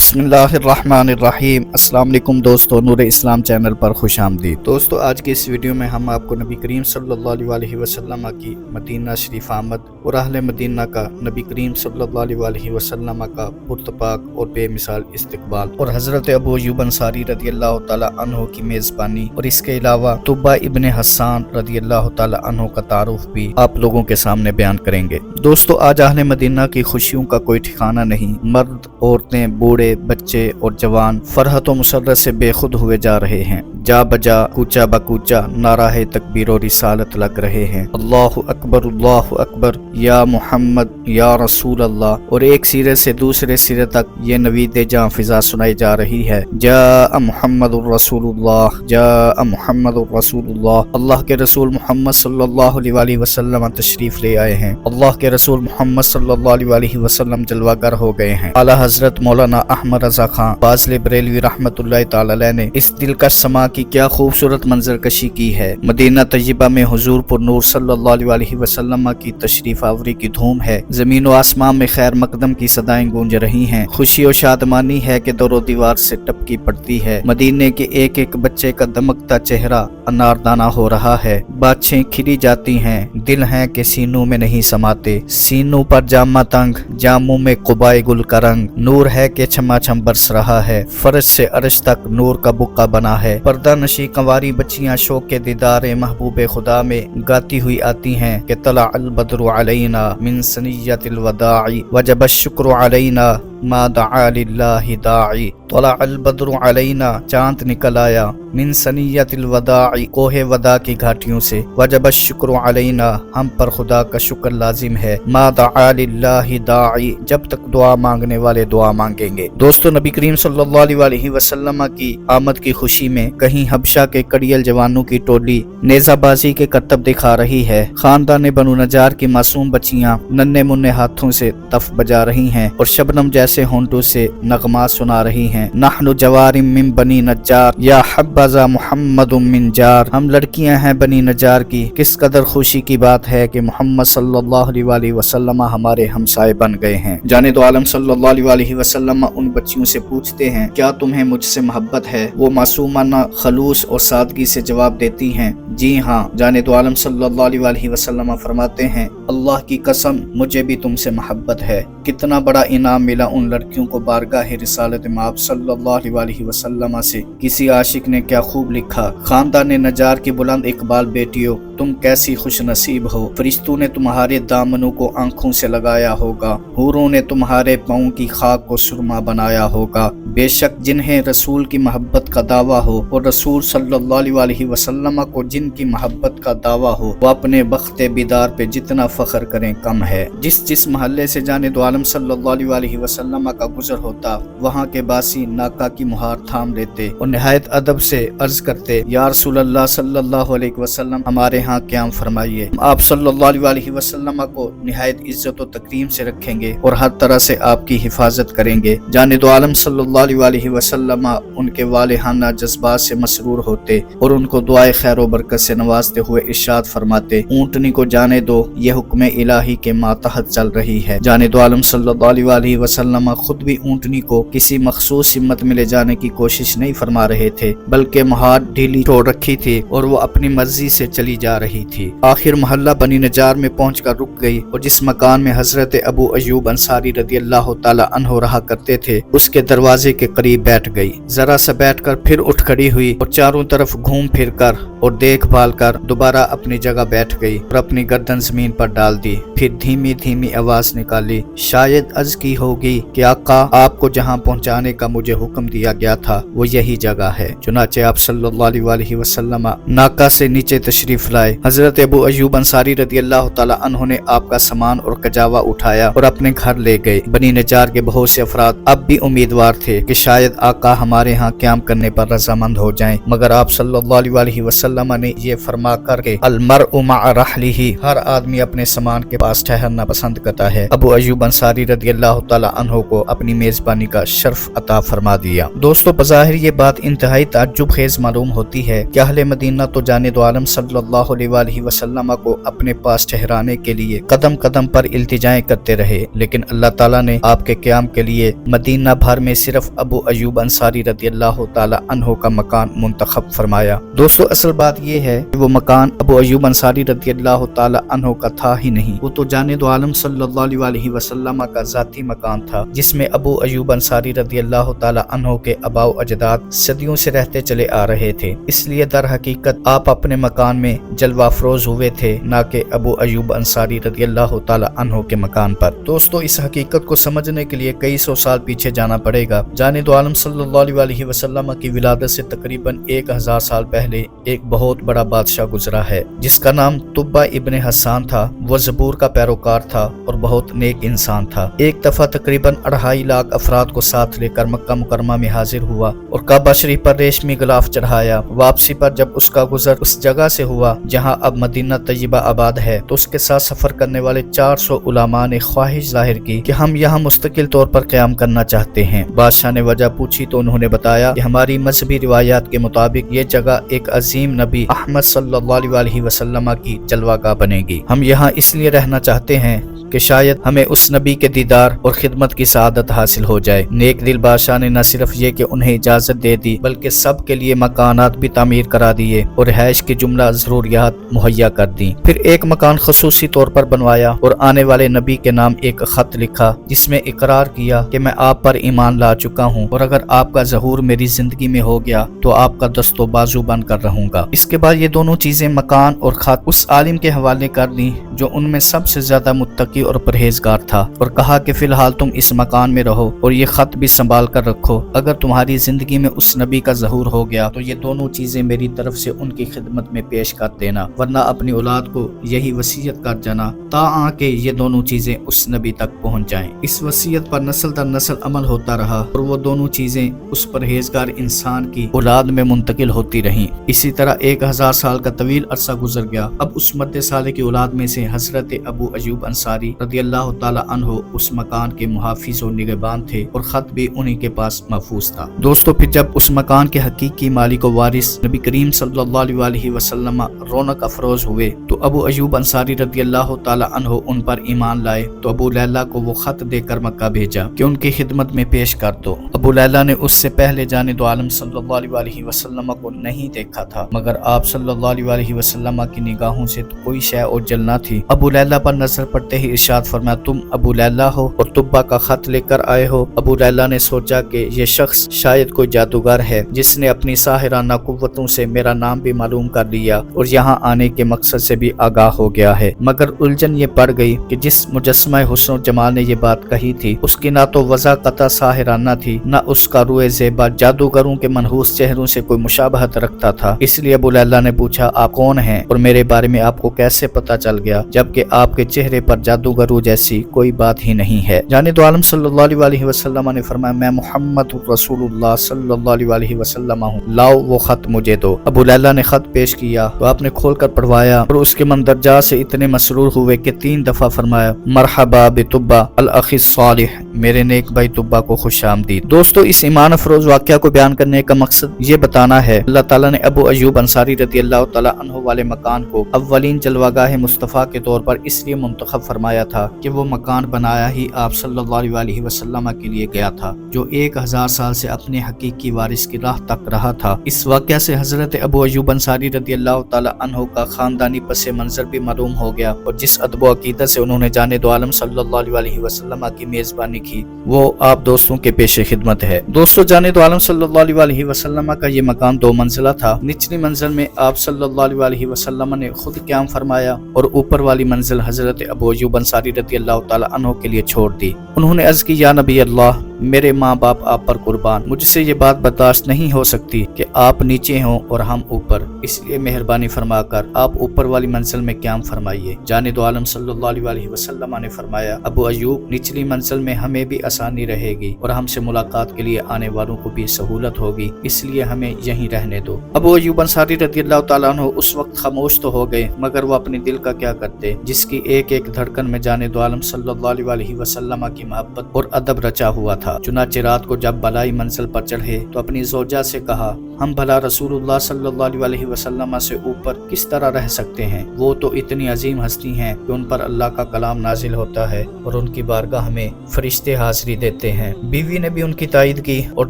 بسم اللہ الرحمن الرحیم۔ السلام علیکم دوستو، نور اسلام چینل پر خوش آمدید۔ دوستو آج کے اس ویڈیو میں ہم آپ کو نبی کریم صلی اللہ علیہ وسلم کی مدینہ شریف آمد اور اہل مدینہ کا نبی کریم صلی اللہ علیہ وسلم کا پرتپاک اور بے مثال استقبال اور حضرت ابو ایوب انصاری رضی اللہ تعالی عنہ کی میزبانی اور اس کے علاوہ طبہ ابن حسان رضی اللہ تعالی عنہ کا تعارف بھی آپ لوگوں کے سامنے بیان کریں گے۔ دوستو آج اہل مدینہ کی خوشیوں کا کوئی ٹھکانہ نہیں، مرد، عورتیں، بوڑھے، بچے اور جوان فرحت و مسرت سے بے خود ہوئے جا رہے ہیں۔ جا بجا کوچا بکوچا نعرہ تکبیر و رسالت لگ رہے ہیں، اللہ اکبر یا محمد یا رسول اللہ، اور ایک سرے سے دوسرے سرے تک یہ نوید جاں فضا سنائی جا رہی ہے، جاء محمد الرسول اللہ، جاء محمد الرسول اللہ۔ اللہ کے رسول محمد صلی اللہ علیہ وسلم تشریف لے آئے ہیں، اللہ کے رسول محمد صلی اللہ علیہ وسلم جلوہ گر ہو گئے ہیں۔ اعلیٰ حضرت مولانا احمد رضا خان فاضل بریلوی رحمۃ اللہ تعالی علیہ نے اس دلکش سما کی کیا خوبصورت منظر کشی کی ہے۔ مدینہ طیبہ میں حضور پر نور صلی اللہ علیہ وسلم کی تشریف آوری کی دھوم ہے، زمین و آسمان میں خیر مقدم کی صدائیں گونج رہی ہیں، خوشی و شادمانی ہے کہ دور و دیوار سے ٹپکی پڑتی ہے۔ مدینے کے ایک ایک بچے کا دمکتا چہرہ اناردانہ ہو رہا ہے، باتیں کھلی جاتی ہیں، دل ہیں کہ سینوں میں نہیں سماتے، سینوں پر جامہ تنگ، جاموں میں قبائے گل کا رنگ، نور ہے کہ چھما چھم برس رہا ہے، فرش سے عرش تک نور کا بقع بنا ہے۔ پردہ نشی کنواری بچیاں شوق کے دیدار محبوب خدا میں گاتی ہوئی آتی ہیں کہ طلع البدر علینا من ثنیۃ الوداع وجب الشکر علینا ما دعا للہ داعی۔ طلع البدر علینا، چاند نکل آیا، من ثنیۃ الوداع، کوہ ودا کی گھاٹیوں سے، وجب الشکر علینا، ہم پر خدا کا شکر لازم ہے، ما دعا للہ داعی، جب تک دعا مانگنے والے دعا مانگیں گے۔ دوستو نبی کریم صلی اللہ علیہ وسلم کی آمد کی خوشی میں کہیں حبشہ کے کڑیل جوانوں کی ٹولی نیزہ بازی کے کرتب دکھا رہی ہے، خاندان بنو نجار کی معصوم بچیاں ننھے منھے ہاتھوں سے تف بجا رہی ہیں اور شبنم جیسے ہونٹوں سے نغمات سنا رہی ہیں، نحن جوارم من بنی نجار یا حبذا محمد من جار، ہم لڑکیاں ہیں بنی نجار کی، کس قدر خوشی کی بات ہے کہ محمد صلی اللہ علیہ وسلم ہمارے ہمسائے بن گئے ہیں۔ جانے دو عالم صلی اللہ علیہ وسلم ان بچیوں سے پوچھتے ہیں، کیا تمہیں مجھ سے محبت ہے؟ وہ معصومانہ خلوص اور سادگی سے جواب دیتی ہیں، جی ہاں۔ جانے دو عالم صلی اللہ علیہ وسلم فرماتے ہیں، اللہ کی قسم مجھے بھی تم سے محبت ہے۔ کتنا بڑا انعام ملا ان لڑکیوں کو بارگاہ رسالت مآب صلی اللہ علیہ وسلم سے۔ کسی عاشق نے کیا خوب لکھا، خاندان نجار کی بلند اقبال بیٹیوں، تم کیسی خوش نصیب ہو، فرشتوں نے تمہارے دامنوں کو آنکھوں سے لگایا ہوگا، حوروں نے تمہارے پاؤں کی خاک کو سرما بنایا ہوگا۔ بے شک جنہیں رسول کی محبت کا دعویٰ ہو اور رسول صلی اللہ علیہ وسلم کو جن کی محبت کا دعویٰ ہو، وہ اپنے بخت بیدار پہ جتنا فخر کریں کم ہے۔ جس محلے سے جانے دو عالم صلی اللہ علیہ وسلم کا گزر ہوتا، وہاں کے باسی ناکا کی مہار تھام لیتے اور نہایت ادب سے عرض کرتے، یا رسول اللہ صلی اللہ علیہ وسلم ہمارے ہاں قیام فرمائیے، آپ صلی اللہ علیہ وسلم کو نہایت عزت و تکریم سے رکھیں گے اور ہر طرح سے آپ کی حفاظت کریں گے۔ جانے دو عالم صلی اللہ علیہ وسلم ان کے والہانہ جذبات سے مسرور ہوتے اور ان کو دعائے خیر و برکت سے نوازتے ہوئے ارشاد فرماتے، اونٹنی کو جانے دو، یہ حکم الہی کے ماتحت چل رہی ہے۔ جانے دو عالم صلی اللہ علیہ وسلم خود بھی اونٹنی کو کسی مخصوص سمت میں لے جانے کی کوشش نہیں فرما رہے تھے، بلکہ مہار ڈھیلی چھوڑ رکھی تھی اور وہ اپنی مرضی سے چلی جا رہی تھی۔ آخر محلہ بنی نجار میں پہنچ کر رک گئی اور جس مکان میں حضرت ابو ایوب انصاری رضی اللہ تعالی عنہ رہا کرتے تھے، اس کے دروازے کے قریب بیٹھ گئی۔ ذرا سا بیٹھ کر پھر اٹھ کھڑی ہوئی اور چاروں طرف گھوم پھر کر اور دیکھ بھال کر دوبارہ اپنی جگہ بیٹھ گئی اور اپنی گردن زمین پر ڈال دی، پھر دھیمی دھیمی آواز نکالی، شاید عرض کی ہوگی کہ آقا آپ کو جہاں پہنچانے کا مجھے حکم دیا گیا تھا وہ یہی جگہ ہے۔ چنانچہ آپ صلی اللہ علیہ وسلم ناکا سے نیچے تشریف لائے۔ حضرت ابو ایوب انصاری رضی اللہ تعالی عنہ نے آپ کا سامان اور کجاوا اٹھایا اور اپنے گھر لے گئے۔ بنی نجار کے بہت سے افراد اب بھی امیدوار تھے کہ شاید آقا ہمارے ہاں قیام کرنے پر رضامند ہو جائیں، مگر آپ صلی اللہ علیہ وسلم نے ने ये फरमा कर के अलमरउ मअ रहलिही, हर आदमी अपने सामान के पास ठहरना पसंद करता है, अबू अय्यूब अंसारी रदियल्लाहु ताला अन्हु को अपनी मेजबानी का शर्फ अता फरमा दिया। दोस्तों, बज़ाहिर ये बात इंतहाई ताज्जुब खेज मालूम होती है कि अहले मदीना तो जाने दो आलम सल्लल्लाहु अलैहि वसल्लम को अपने पास ठहराने के लिए कदम कदम पर इल्तिजाएं करते रहे, लेकिन अल्लाह ताला ने आपके क़याम के लिए मदीना भर में सिर्फ अबू अय्यूब अंसारी रदियल्लाहु ताला अन्हु का मकान मुंतखब फरमाया। दोस्तों, असल बात यह है कि वो मकान अबू अय्यूब अंसारी रदियल्लाहु ताला अन्हु का था ही नहीं, वो तो जाने दो आलम सल्लल्लाहु अलैहि वसल्लम का ज़ाती मकान था, जिसमें अबू अय्यूब अंसारी रदियल्लाहु ताला अन्हु के आबाओ अजदाद सदियों से रहते चले आ रहे थे। इसलिए दर हकीकत आप अपने मकान में जलवा अफरोज हुए थे, ना कि अबू अय्यूब अंसारी रदियल्लाहु ताला अन्हु के मकान पर। दोस्तों, इस हकीकत को समझने के लिए कई सौ साल पीछे जाना पड़ेगा। जाने दो आलम सल्लल्लाहु अलैहि वसल्लम की विलादत से तकरीबन 1000 साल पहले एक बहुत बड़ा बादशाह गुजरा है, जिसका नाम तुब्बा इब्ने हसान था। वो ज़बूर का पैरोकार था और बहुत नेक इंसान था। एक दफा तकरीबन 2.5 लाख अफराद को साथ लेकर मक्का मुकरमा में हाजिर हुआ और काबा शरीफ पर रेशमी गिलाफ चढ़ाया। वापसी पर जब उसका गुजर उस जगह से हुआ जहां अब मदीना तैयबा आबाद है, तो उसके साथ सफर करने वाले 400 उलमा ने ख्वाहिश जाहिर की कि हम यहाँ मुस्तकिल तौर पर क़याम करना चाहते हैं। बादशाह ने वजह पूछी तो उन्होंने बताया कि हमारी मजहबी रिवायात के मुताबिक ये जगह एक अजीम नबी अहमद सल्लल्लाहु अलैहि वसल्लम की जलवागाह बनेगी। हम यहाँ इसलिए रहना चाहते हैं कि शायद हमें उस नबी के दीदार और खिदमत की सआदत हासिल हो जाए। नेक दिल बादशाह ने न सिर्फ ये कि उन्हें इजाजत दे दी, बल्कि सब के लिए मकानात भी तामीर करा दिए और रिहाइश की जुमला जरूरियात मुहैया कर दी। फिर एक मकान खसूसी तौर पर बनवाया और आने वाले नबी के नाम एक खत लिखा, जिसमें इकरार किया कि मैं आप पर ईमान ला चुका हूँ और अगर आपका ज़हूर मेरी जिंदगी में हो गया तो आपका दस्तो बाजू बन कर रहूंगा। इसके बाद ये दोनों चीजें मकान और खत उस आलिम के हवाले कर दी जो उनमें सबसे ज्यादा मुत्तकी और परहेजगार था, और कहा कि फिलहाल तुम इस मकान में रहो और ये खत भी संभाल कर रखो। अगर तुम्हारी जिंदगी में उस नबी का ज़हूर हो गया तो ये दोनों चीजें मेरी तरफ से उनकी खिदमत में पेश कर देना, वरना अपनी औलाद को यही वसीयत कर जाना ताकि ये दोनों चीजें उस नबी तक पहुँच जाएं। इस वसीयत पर नस्ल दर नस्ल अमल होता रहा और वो दोनों चीजें उस परहेजगार इंसान की औलाद में मुंतकिल होती रहीं। इसी तरह 1000 साल का तवील अरसा गुजर गया। अब उस मर्द साले की औलाद में से हजरत अबू अय्यूब अंसारी रदियल्लाहु ताला अन्हु उस मकान के मुहाफिज और निगहबान थे और खत भी उन्हीं के पास महफूज था। दोस्तों, फिर जब उस मकान के हकीकी मालिक व वारिस नबी करीम सल्लल्लाहु अलैहि वसल्लम रौनक अफरोज हुए तो अबू अय्यूब अंसारी रदियल्लाहु ताला अन्हु उन पर ईमान लाए। तो अबू लैला को वो खत देकर मक्का भेजा कि उनकी खिदमत में पेश कर दो। अबू लैला ने उससे पहले जाने दो आलम सल्लल्लाहु अलैहि वसल्लम को नहीं देखा था, मगर आप सल्लल्लाहु अलैहि वसल्लम की निगाहों से तो कोई शय ओझल न थी। अबू लैला पर नजर पड़ते ही इरशाद फरमाया, तुम अबू लैला हो और तुब्बा का खत लेकर आए हो। अबू लैला ने सोचा कि ये शख्स शायद कोई जादूगर है जिसने अपनी साहिराना कुव्वतों से मेरा नाम भी मालूम कर लिया और यहाँ आने के मकसद से भी आगाह हो गया है। मगर उलझन ये पड़ गई कि जिस मुजस्समा हुस्न जमाल ने ये बात कही थी उसकी ना तो वज़ा कता साहिराना थी, न उसका रुए ज़ेबा जादूगरों के मनहूस चेहरों से कोई मुशाबहत रखता था। इसलिए अबू लैला ने पूछा, आप कौन हैं और मेरे बारे में आपको कैसे पता चल गया, जबकि आपके चेहरे पर जादूगरों जैसी कोई बात ही नहीं है। जाने दो आलम सल्लल्लाहु अलैहि वसल्लम ने फरमाया, मैं मोहम्मद रसूलुल्लाह सल्लल्लाहु अलैहि वसल्लम हूँ, लाओ वो खत मुझे दो। अबू लैला ने खत पेश किया तो आपने खोलकर पढ़वाया और उसके मंदरजा से इतने मसरूर हुए कि 3 दफा फरमाया, मरहबा बितुब्बा अल अखी सालिह, मेरे नेक भाई तुब्बा को खुशामदीद। दोस्तों, इस ईमान अफरोज वाक़या को बयान करने का मकसद ये बताना है अल्लाह ताला ने अबू अय्यूब अंसारी रदियल्लाहु ताला अन्हु वाले मकान को अव्वलीन जलवागाह मुस्तफ़ा के तौर पर इसलिए मुंतखब फरमाया था कि वो मकान बनाया ही आप सल्लल्लाहु अलैहि वसल्लम के लिए गया था, जो 1000 साल से अपने हकीकी वारिस की राह तक रहा था। इस वाक़या से हजरत अबू अय्यूब अंसारी रदियल्लाहु ताला अन्हु का खानदानी पसे मंजर भी मालूम हो गया और जिस अदब व अकीदत से उन्होंने जाने दो आलम सल्लल्लाहु अलैहि वसल्लम की मेजबानी की वो आप दोस्तों के पेशे खिदमत है। दोस्तों, जाने दो आलम सल्लल्लाहु अलैहि वसल्लम का ये मकान 2 मंजिला था। निचली मंजिल में आप सल्लल्लाहु अलैहि वसल्लम ने खुद क़याम फरमाया और ऊपर वाली मंजिल हजरत अबू अय्यूब अंसारी रदियल्लाहु ताला अन्हु के लिए छोड़ दी। उन्होंने अर्ज की, या नबी अल्लाह, मेरे माँ बाप आप पर कुर्बान, मुझसे ये बात बर्दाश्त नहीं हो सकती कि आप नीचे हों और हम ऊपर, इसलिए मेहरबानी फरमाकर आप ऊपर वाली मंजिल में क़याम फरमाइए। जाने दो आलम सल्लल्लाहु अलैहि वसल्लम ने फरमाया, अबू अय्यूब, निचली मंजिल में हमें भी आसानी रहेगी और हमसे मुलाकात मुलाकात के लिए आने वालों को भी सहूलत होगी, इसलिए हमें यहीं रहने दो। अबू अय्यूब अंसारी रदियल्लाहु ताला अन्हु उस वक्त खामोश तो हो गए, मगर वो अपने दिल का क्या करते, जिसकी एक एक धड़कन में जाने दो आलम सल्लल्लाहु अलैहि वसल्लम की मोहब्बत और अदब रचा हुआ था। चुनाचे रात को जब बलाई मंजिल पर चढ़े तो अपनी ज़ौजा से कहा, हम भला रसूलुल्लाह सल्लल्लाहु अलैहि वसल्लम से ऊपर किस तरह रह सकते हैं? वो तो इतनी अजीम हस्ती हैं कि उन पर अल्लाह का कलाम नाजिल होता है और उनकी बारगाह में फरिश्ते हाजिरी देते हैं। बीवी ने भी उनकी तायद की और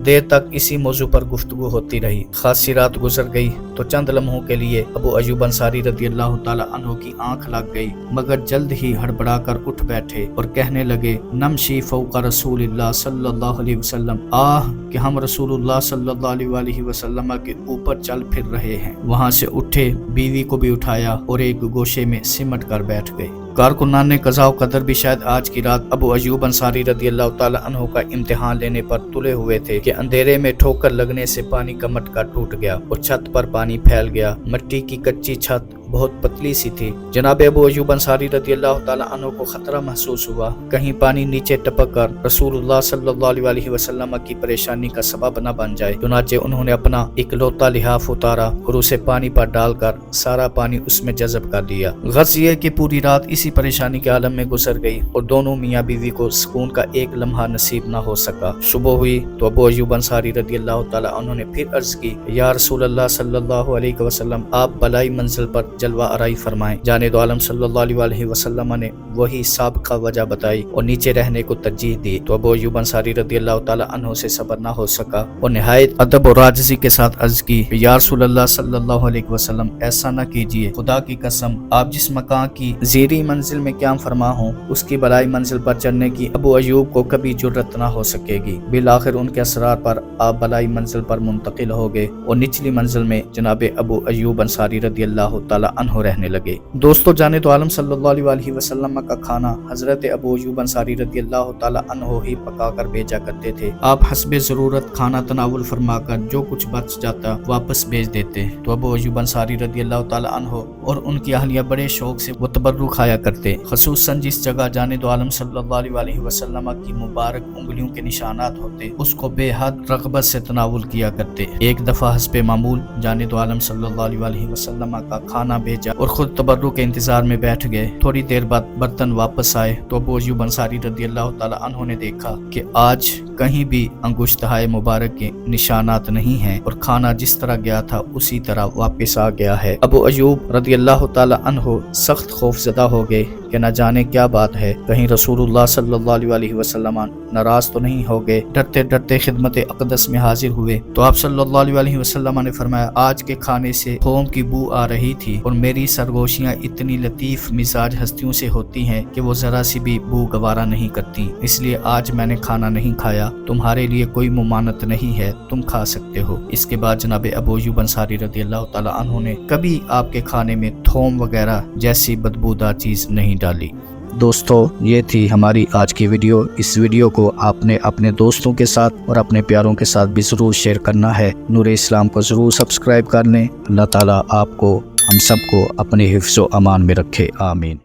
देर तक इसी मौजू पर गुफ्तगू होती रही। खासी रात गुजर गई तो चंद लम्हों के लिए अबू अय्यूब अंसारी रदियल्लाहु ताला अन्हु की आंख लग गई, मगर जल्द ही हड़बड़ाकर उठ बैठे और कहने लगे, नमशी फौका रसूलिल्लाह सल्लल्लाहु अलैहि वसल्लम, आह कि हम रसूलुल्लाह सल्लल्लाहु अलैहि वसल्लम के ऊपर चल फिर रहे हैं। वहां से उठे, बीवी को भी उठाया और एक गोशे में सिमट कर बैठ गए। कारकुनान ने कज़ा कदर भी शायद आज की रात अबू अय्यूब अंसारी रदियल्लाहु ताला अन्हु का इम्तिहान लेने पर तुले हुए थे कि अंधेरे में ठोकर लगने से पानी का मटका टूट गया और छत पर पानी फैल गया। मिट्टी की कच्ची छत बहुत पतली सी थी। जनाब अबू अय्यूब अंसारी रदियल्लाहु ताला अन्हु को खतरा महसूस हुआ, कहीं पानी नीचे टपक कर रसूलुल्लाह सल्लल्लाहु अलैहि वसल्लम की परेशानी का सबब न बन जाए। चुनाचे उन्होंने अपना इकलौता लिहाफ उतारा और उसे पानी पर डालकर सारा पानी उसमें जज़ब कर दिया। गर्ज ये कि पूरी रात इसी परेशानी के आलम में गुजर गई और दोनों मियाँ बीवी को सुकून का एक लम्हा नसीब न हो सका। सुबह हुई तो अबू अय्यूब अंसारी रदियल्लाहु ताला अन्हु ने फिर अर्ज की, या रसूलल्लाह सल्लल्लाहु अलैहि वसल्लम, आप बलाई मंजिल पर जलवा आराई फरमाएं। जाने दो आलम सल्लल्लाहु अलैहि वसल्लम ने वही साबिक़ा वजह बताई और नीचे रहने को तरजीह दी। तो अबू अय्यूब अंसारी रदियल्लाहु ताला अन्हु से सब्र न हो सका और निहायत अदब और आजिज़ी के साथ अर्ज की, या रसूलल्लाह सल्लल्लाहु अलैहि वसल्लम, ऐसा न कीजिए, खुदा की कसम आप जिस मकान की ज़ेरी मंजिल में क़याम फरमा हो उसकी बलाई मंजिल पर चढ़ने की अबू अय्यूब को कभी जुर्रत न हो सकेगी। बिलाखिर उनके असरार पर आप बलाई मंजिल पर मुंतकिल हो गए और निचली मंजिल में जनाब अबू अय्यूब अंसारी रदियल्लाहु ताला अन्हु रहने लगे। दोस्तों, जाने तो आलम सल्लल्लाहु अलैहि वसल्लम का खाना हजरत अबू अय्यूब अंसारी रदियल्लाहु ताला अन्हु ही पका कर भेजा करते थे। आप हस्बे ज़रूरत खाना तनावुल फरमाकर जो कुछ बच जाता वापस भेज देते। तो अबू अय्यूब अंसारी रदियल्लाहु ताला अन्हु और उनकी अहलिया बड़े शौक से वो तबर्रुक खाया करते, खसूसन जिस जगह जाने दो आलम सल्लल्लाहु अलैहि वसल्लम की मुबारक उंगलियों के निशानात होते उसको बेहद रग़बत से तनावुल किया करते। एक दफा हस्बे मामूल जाने दो आलम सल्लल्लाहु अलैहि वसल्लम का खाना भेजा और खुद तबर्रुक के इंतजार में बैठ गए। थोड़ी देर बाद बर्तन वापस आए तो अबू अय्यूब अंसारी रदियल्लाहु ताला अन्हु ने देखा कि आज कहीं भी अंगुश्तहाए मुबारक के निशानात नहीं हैं और खाना जिस तरह गया था उसी तरह वापस आ गया है। अबू अय्यूब रदियल्लाहु ताला अन्हु सख्त खौफज़दा हो गए कि न जाने क्या बात है, कहीं रसूलुल्लाह सल्लल्लाहु अलैहि वसल्लम नाराज तो नहीं हो गए। डरते डरते खिदमत अक़दस में हाजिर हुए तो आप सल्लल्लाहु अलैहि वसल्लम ने फरमाया, आज के खाने से थोम की बू आ रही थी और मेरी सरगोशियाँ इतनी लतीफ़ मिजाज हस्तियों से होती हैं कि वो ज़रा सी भी बू गवारा नहीं करती, इसलिए आज मैंने खाना नहीं खाया। तुम्हारे लिए कोई मुमानत नहीं है, तुम खा सकते हो। इसके बाद जनाब अबू अय्यूब अंसारी रदियल्लाहु ताला अन्हु ने कभी आपके खाने में थोम वगैरह जैसी बदबूदार चीज़ नहीं डाली। दोस्तों, ये थी हमारी आज की वीडियो। इस वीडियो को आपने अपने दोस्तों के साथ और अपने प्यारों के साथ भी ज़रूर शेयर करना है। नूर इस्लाम को ज़रूर सब्सक्राइब कर लें। अल्लाह ताला आपको हम सबको अपने हिफ्ज़ व अमान में रखे। आमीन।